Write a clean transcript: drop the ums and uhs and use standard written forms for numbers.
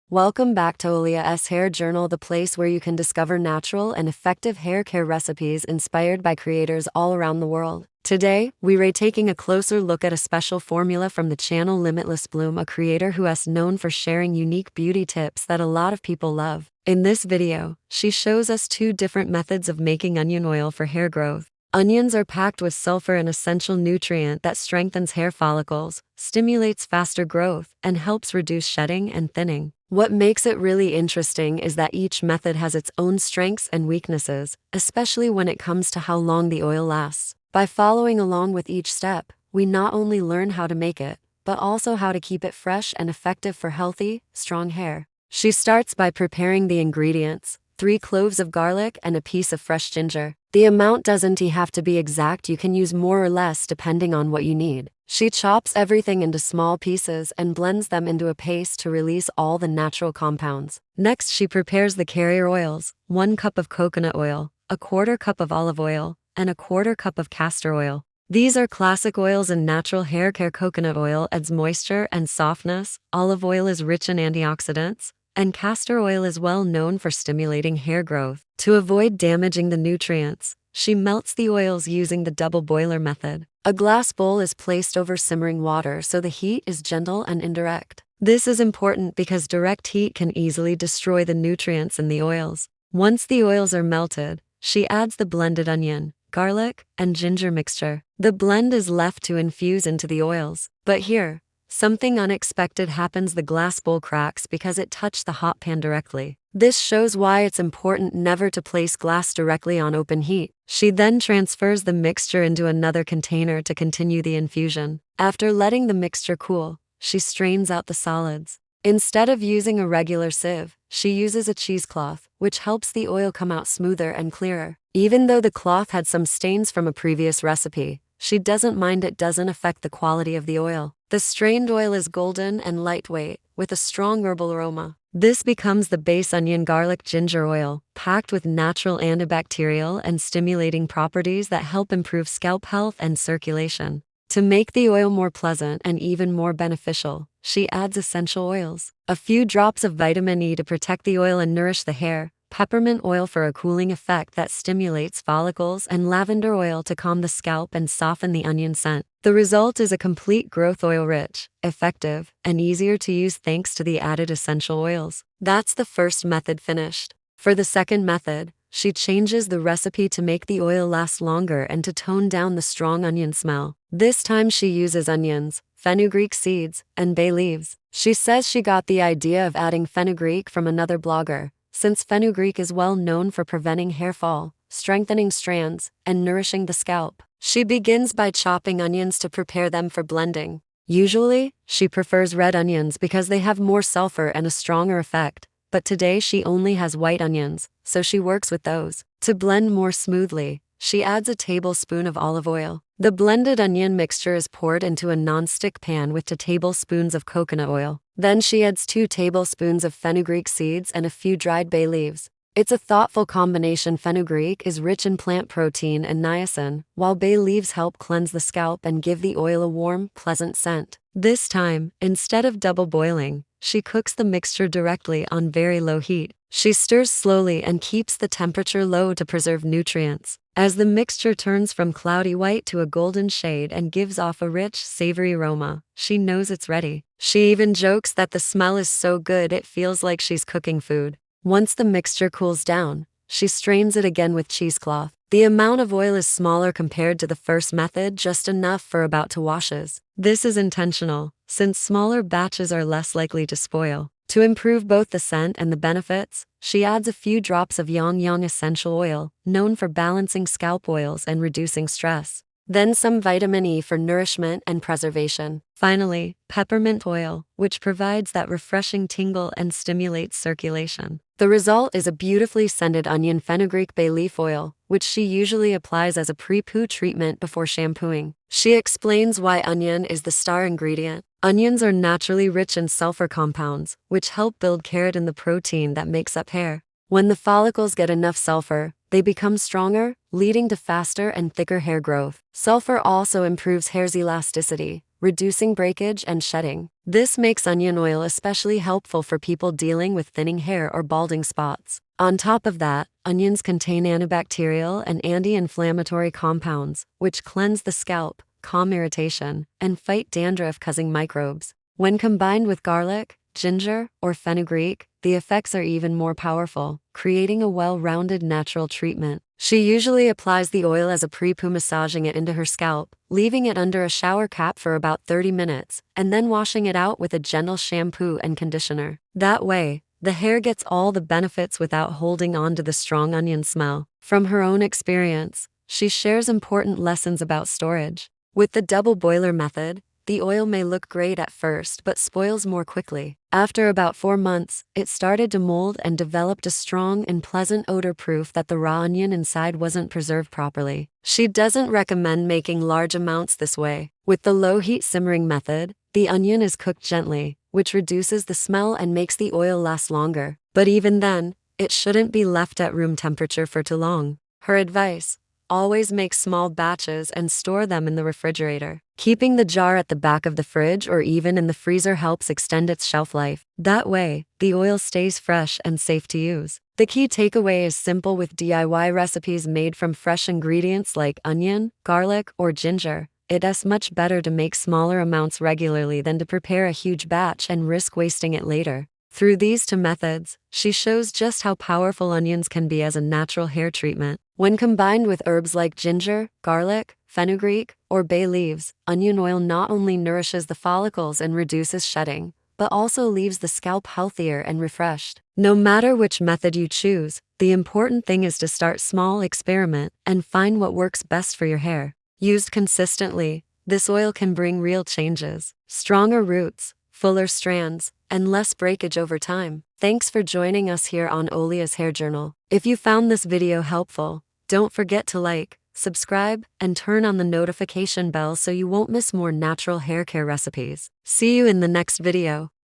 Welcome back to Olia's Hair Journal, the place where you can discover natural and effective hair care recipes inspired by creators all around the world. Today, we're taking a closer look at a special formula from the channel Limitless Bloom, a creator who is known for sharing unique beauty tips that a lot of people love. In this video, she shows us two different methods of making onion oil for hair growth. Onions are packed with sulfur, an essential nutrient that strengthens hair follicles, stimulates faster growth, and helps reduce shedding and thinning. What makes it really interesting is that each method has its own strengths and weaknesses, especially when it comes to how long the oil lasts. By following along with each step, we not only learn how to make it, but also how to keep it fresh and effective for healthy, strong hair. She starts by preparing the ingredients: 3 cloves of garlic and a piece of fresh ginger. The amount doesn't have to be exact, you can use more or less depending on what you need. She chops everything into small pieces and blends them into a paste to release all the natural compounds. Next, she prepares the carrier oils: 1 cup of coconut oil, a 1/4 cup of olive oil, and a 1/4 cup of castor oil. These are classic oils in natural hair care. Coconut oil adds moisture and softness, olive oil is rich in antioxidants, and castor oil is well known for stimulating hair growth. To avoid damaging the nutrients, she melts the oils using the double boiler method. A glass bowl is placed over simmering water so the heat is gentle and indirect. This is important because direct heat can easily destroy the nutrients in the oils. Once the oils are melted, she adds the blended onion, garlic, and ginger mixture. The blend is left to infuse into the oils. But here, something unexpected happens: the glass bowl cracks because it touched the hot pan directly. This shows why it's important never to place glass directly on open heat. She then transfers the mixture into another container to continue the infusion. After letting the mixture cool, she strains out the solids. Instead of using a regular sieve, she uses a cheesecloth, which helps the oil come out smoother and clearer. Even though the cloth had some stains from a previous recipe, she doesn't mind. It doesn't affect the quality of the oil. The strained oil is golden and lightweight, with a strong herbal aroma. This becomes the base onion garlic ginger oil, packed with natural antibacterial and stimulating properties that help improve scalp health and circulation. To make the oil more pleasant and even more beneficial, she adds essential oils: a few drops of vitamin E to protect the oil and nourish the hair, peppermint oil for a cooling effect that stimulates follicles, and lavender oil to calm the scalp and soften the onion scent. The result is a complete growth oil, rich, effective, and easier to use thanks to the added essential oils. That's the first method finished. For the second method, she changes the recipe to make the oil last longer and to tone down the strong onion smell. This time she uses onions, fenugreek seeds, and bay leaves. She says she got the idea of adding fenugreek from another blogger, since fenugreek is well known for preventing hair fall, strengthening strands, and nourishing the scalp. She begins by chopping onions to prepare them for blending. Usually, she prefers red onions because they have more sulfur and a stronger effect, but today she only has white onions, so she works with those. To blend more smoothly, she adds a tablespoon of olive oil. The blended onion mixture is poured into a non-stick pan with 2 tablespoons of coconut oil. Then she adds 2 tablespoons of fenugreek seeds and a few dried bay leaves. It's a thoughtful combination. Fenugreek is rich in plant protein and niacin, while bay leaves help cleanse the scalp and give the oil a warm, pleasant scent. This time, instead of double boiling, she cooks the mixture directly on very low heat. She stirs slowly and keeps the temperature low to preserve nutrients. As the mixture turns from cloudy white to a golden shade and gives off a rich, savory aroma, she knows it's ready. She even jokes that the smell is so good it feels like she's cooking food. Once the mixture cools down, she strains it again with cheesecloth. The amount of oil is smaller compared to the first method, just enough for about 2 washes. This is intentional, since smaller batches are less likely to spoil. To improve both the scent and the benefits, she adds a few drops of ylang-ylang essential oil, known for balancing scalp oils and reducing stress. Then some vitamin E for nourishment and preservation. Finally, peppermint oil, which provides that refreshing tingle and stimulates circulation. The result is a beautifully scented onion fenugreek bay leaf oil, which she usually applies as a pre-poo treatment before shampooing. She explains why onion is the star ingredient. Onions are naturally rich in sulfur compounds, which help build keratin, the protein that makes up hair. When the follicles get enough sulfur, they become stronger, leading to faster and thicker hair growth. Sulfur also improves hair's elasticity, reducing breakage and shedding. This makes onion oil especially helpful for people dealing with thinning hair or balding spots. On top of that, onions contain antibacterial and anti-inflammatory compounds, which cleanse the scalp, calm irritation, and fight dandruff-causing microbes. When combined with garlic, ginger, or fenugreek, the effects are even more powerful, creating a well-rounded natural treatment. She usually applies the oil as a pre-poo, massaging it into her scalp, leaving it under a shower cap for about 30 minutes, and then washing it out with a gentle shampoo and conditioner. That way, the hair gets all the benefits without holding on to the strong onion smell. From her own experience, she shares important lessons about storage. With the double boiler method, the oil may look great at first but spoils more quickly. After about 4 months, it started to mold and developed a strong and pleasant odor, proof that the raw onion inside wasn't preserved properly. She doesn't recommend making large amounts this way. With the low-heat simmering method, the onion is cooked gently, which reduces the smell and makes the oil last longer. But even then, it shouldn't be left at room temperature for too long. Her advice: always make small batches and store them in the refrigerator. Keeping the jar at the back of the fridge or even in the freezer helps extend its shelf life. That way, the oil stays fresh and safe to use. The key takeaway is simple: with DIY recipes made from fresh ingredients like onion, garlic, or ginger, it's much better to make smaller amounts regularly than to prepare a huge batch and risk wasting it later. Through these two methods, she shows just how powerful onions can be as a natural hair treatment. When combined with herbs like ginger, garlic, fenugreek, or bay leaves, onion oil not only nourishes the follicles and reduces shedding, but also leaves the scalp healthier and refreshed. No matter which method you choose, the important thing is to start small, experiment, and find what works best for your hair. Used consistently, this oil can bring real changes: stronger roots, fuller strands, and less breakage over time. Thanks for joining us here on Olia's Hair Journal. If you found this video helpful, don't forget to like, subscribe, and turn on the notification bell so you won't miss more natural hair care recipes. See you in the next video.